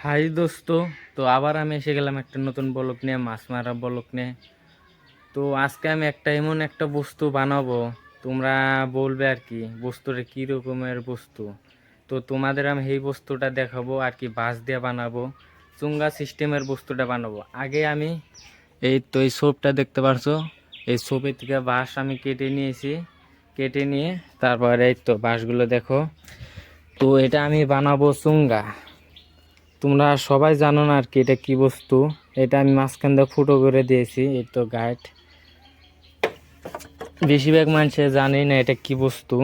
High দোস্ত। তো আবার আমি এসে গেলাম একটা নতুন ব্লগ নিয়ে, মাছ মারা ব্লগ নিয়ে। তো আজকে আমি এমন একটা বস্তু বানাবো, তোমরা বলবে আর কি বস্তুটা কি রকমের বস্তু। তো তোমাদের আমি এই বস্তুটা দেখাবো আর কি, বাঁশ দিয়ে বানাবো, চুঙ্গা সিস্টেমের বস্তুটা বানাবো। আগে আমি এই সোপটা দেখতে পারছো, এই সোপের থেকে বাঁশ আমি কেটে নিয়েছি। কেটে নিয়ে তারপরে এই তো বাঁশগুলো দেখো। তো এটা আমি বানাবো চুঙ্গা। তোমরা সবাই জানো না আর কি এটা কি বস্তু। এটা আমি মাঝখান দিয়ে ফুটো করে দিয়েছি, এই তো গাইড। বেশিরভাগ মানুষে জানেই না এটা কি বস্তু।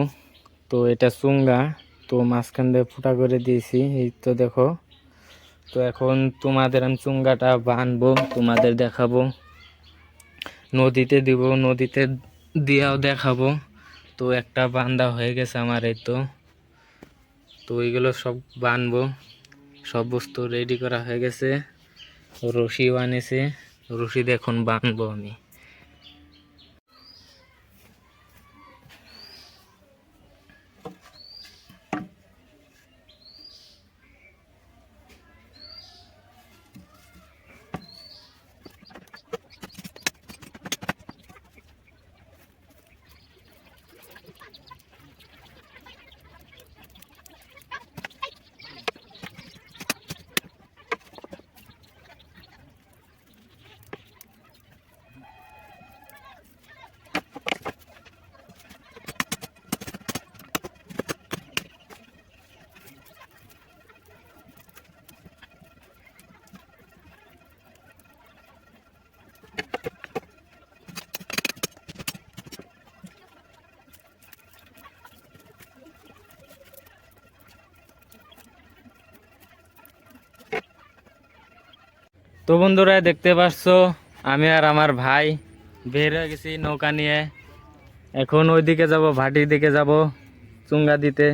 তো এটা চুঙ্গা, তো মাঝখান দিয়ে ফুটা করে দিয়েছি, এই তো দেখো। তো এখন তোমাদের আমি চুঙ্গাটা বানবো, তোমাদের দেখাবো, নদীতে দিব, নদীতে দিয়েও দেখাবো। তো একটা বান্দা হয়ে গেছে আমার, এই তো। তো এইগুলো সব বানবো, সব বস্তু রেডি করা হয়ে গেছে। রশিও আনেছে, রশি দিয়ে এখন বাঁধবো আমি। তো বন্ধুরা দেখতে পাচ্ছ, আমি আর আমার ভাই বের হয়ে গেছি নৌকা নিয়ে। এখন ওইদিকে যাব, ভাটির দিকে যাব চুঙ্গা দিতে।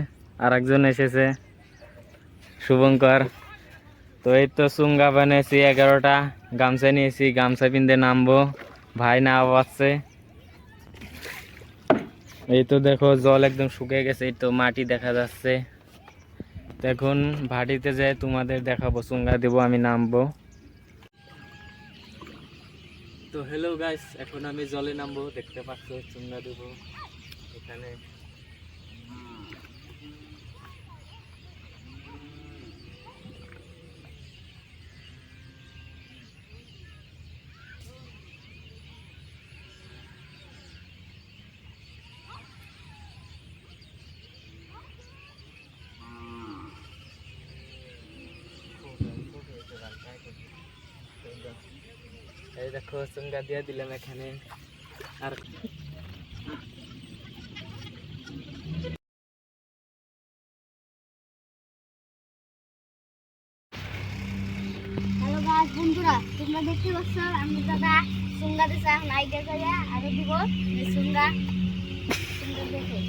আর একজন এসেছে, শুভঙ্কর। তো এই তো চুঙ্গা বানিয়েছি 11টা, গামছা নিয়েছি, গামছা পিনতে নামবো। ভাই না পাচ্ছে। এই তো দেখো জল একদম শুকিয়ে গেছে, এই তো মাটি দেখা যাচ্ছে। তো এখন ভাটিতে যাই তোমাদের দেখাবো, চুঙ্গা দেবো, আমি নামবো। তো হ্যালো গাইস, এখন আমি জলে নামবো, দেখতে পাচ্ছ চুঙ্গা দেবো এখানে। এই দেখো চুঙ্গা দিয়ে দিলাম এখানে। আর হ্যালো গাইস, বন্ধুরা তোমরা দেখতে পাচ্ছ আমি দাদা সুঙ্গা দিছে। এখন আইগা যাইয়া আরো দিব এই সুঙ্গা। সুঙ্গা দেখো।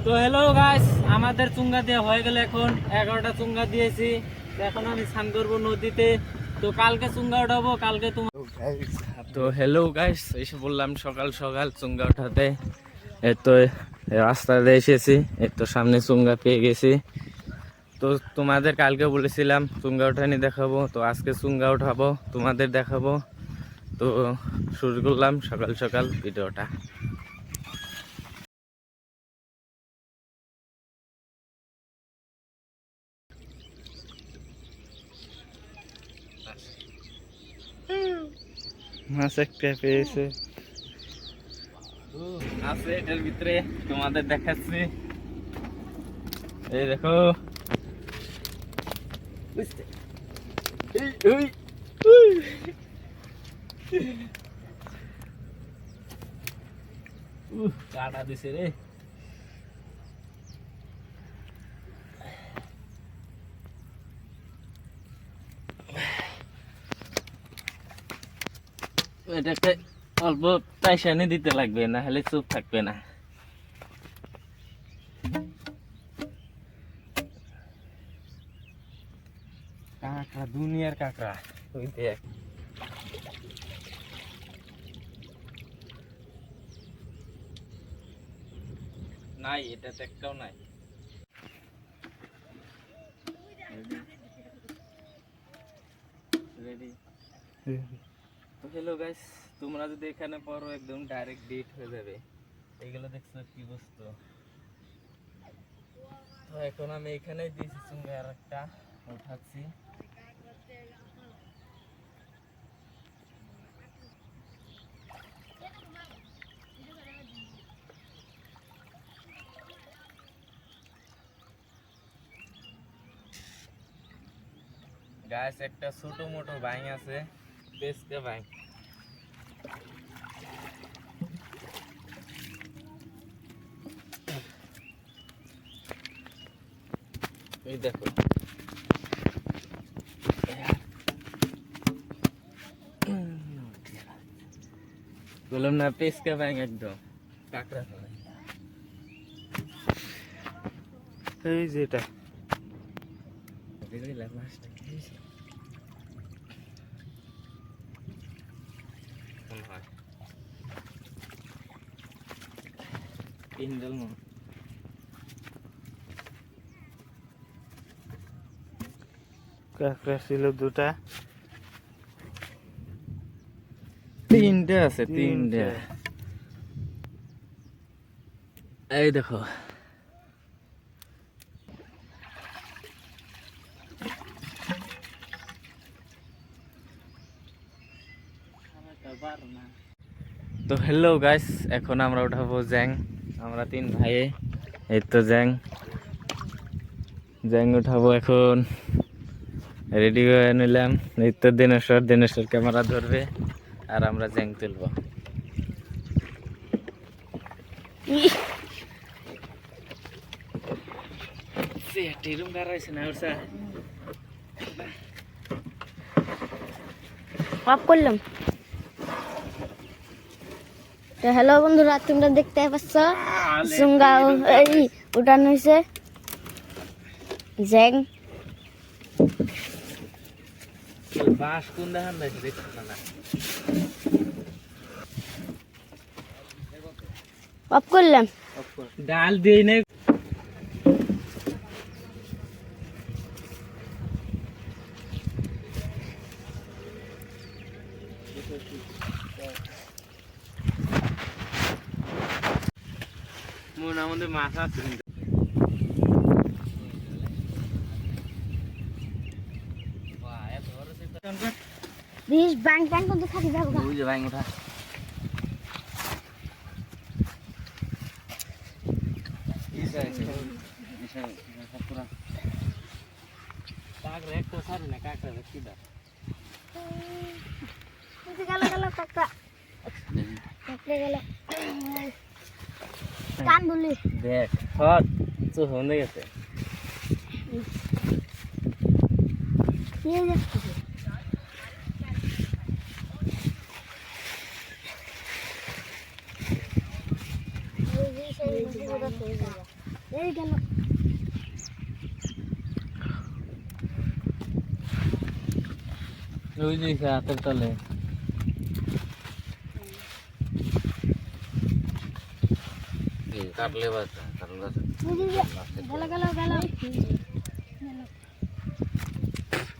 তো হ্যালো গাইস, আমাদের চুঙ্গা দিয়ে হয়ে গেল, এখন 11টা চুঙ্গা দিয়েছি। তো এখন আমি স্নান করবো নদীতে। তো কালকে চুঙ্গা উঠাবো, কালকে তোমার। তো হ্যালো গাইস, এসে বললাম সকাল সকাল চুঙ্গা উঠাতে। এই তো রাস্তাতে এসেছি, এই তো সামনে চুঙ্গা পেয়ে গেছি। তো তোমাদের কালকে বলেছিলাম চুঙ্গা উঠানি দেখাবো, তো আজকে চুঙ্গা উঠাবো, তোমাদের দেখাবো। তো শুরু করলাম সকাল সকাল ভিডিওটা। মাছ একটা পেয়েছে, আছে এটার ভিতরে, তোমাদের দেখাচ্ছি। এই দেখো, কাটা দিছে রে। এটাকে অল্প টাইসানি দিতে লাগবে, না হলে চুপ থাকবে না। কাঁকড়া, দুনিয়ার কাঁকড়া, ওই দেখ। নাই, এটাতে একটাও নাই। রেডি? তো হ্যালো গাইস, তোমরা যদি এখানে পড়ো একদম ডাইরেক্ট ডিট হয়ে যাবে। এইগুলো দেখছো কি বস্তু? তো এখন আমি এখানেই দিয়েছি সঙ্গে আর একটা উঠাচ্ছি। গাছ একটা ছোট মোটো ভাই আছে, পেস্কে ভাই। এই দেখো, বললাম না পেস্কে ভাই একদম কাঁকড়া ভাই। এই যে এটা বুঝলি মাছটা কি হয়েছে? মনে হয় তিনডাল মনে। কাঁকড়া ছিল দুটা, তিনটে আছে, তিনটে। এই দেখো, তো হ্যালো গাইস, এখন আমরা উঠাবো জ্যাং। আমরা তিন ভাই, এই তো জ্যাং জ্যাং উঠাবো এখন। রেডি হয়ে নিলাম। এই তো দিনেশ্বর ক্যামেরা ধরবে আর আমরা জ্যাং তুলবো। টিরুম গাড়াইছে না ওর স্যার। অফ করলাম। তো হ্যালো বন্ধুরা, তোমরা দেখতে পাচ্ছ সুঙ্গা এই উঠানো হয়েছে জ্যাং। বাস কোন দেখান দেখছি না। অফ করলাম। ডাল দিয়ে নেই। মনে আমাদের মাছ আছে কিন্তু। দিস ব্যাংক ব্যাংক কিন্তু থাকি যাবো গা। ওই যে ভাই ওঠা। কাকড়া একটা সারি না, কাকড়া দেখি দা। গেল গেল কাকড়া কাকড়া গেল কান ধরলি। দেখ হট তো হয়ে গেছে। নিয়ে যাচ্ছি এই গেল। ওই যে হাতের তলে কাটলে বাচ্চা গেল গেল গেল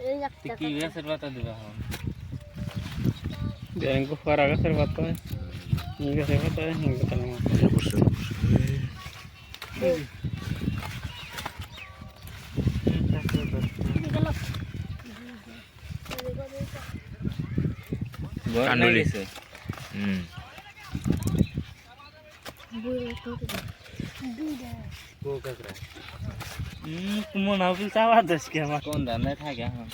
এই একটা কি গাছের পাতা দিবা এখন? ব্যাংক ফারা গাছের পাতা, এই গাছের পাতা, এই গাছের গেল। কানুলি মনে হবে চাওয়া যাস কি আমার কোন ধান থাকে এখন?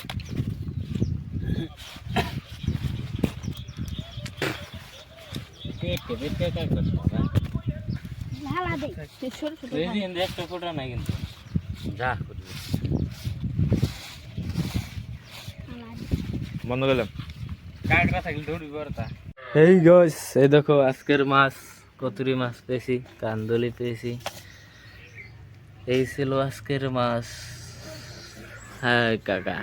পেটে পেটে কাকড়া সবা ঢালা দে ছোট ছোট রেডি এন্ড একটা ফোটা নাই কিন্তু যা করবি। বন্ধ করলাম। কাকড়া থাকলে ধরবি বড়টা। এই গাইস, এই দেখো আজকের মাছ, কতুরি মাছ পেয়েছি, কান্দলি পেয়েছি। এই ছিল আজকের মাছ। হ্যাঁ কাকা।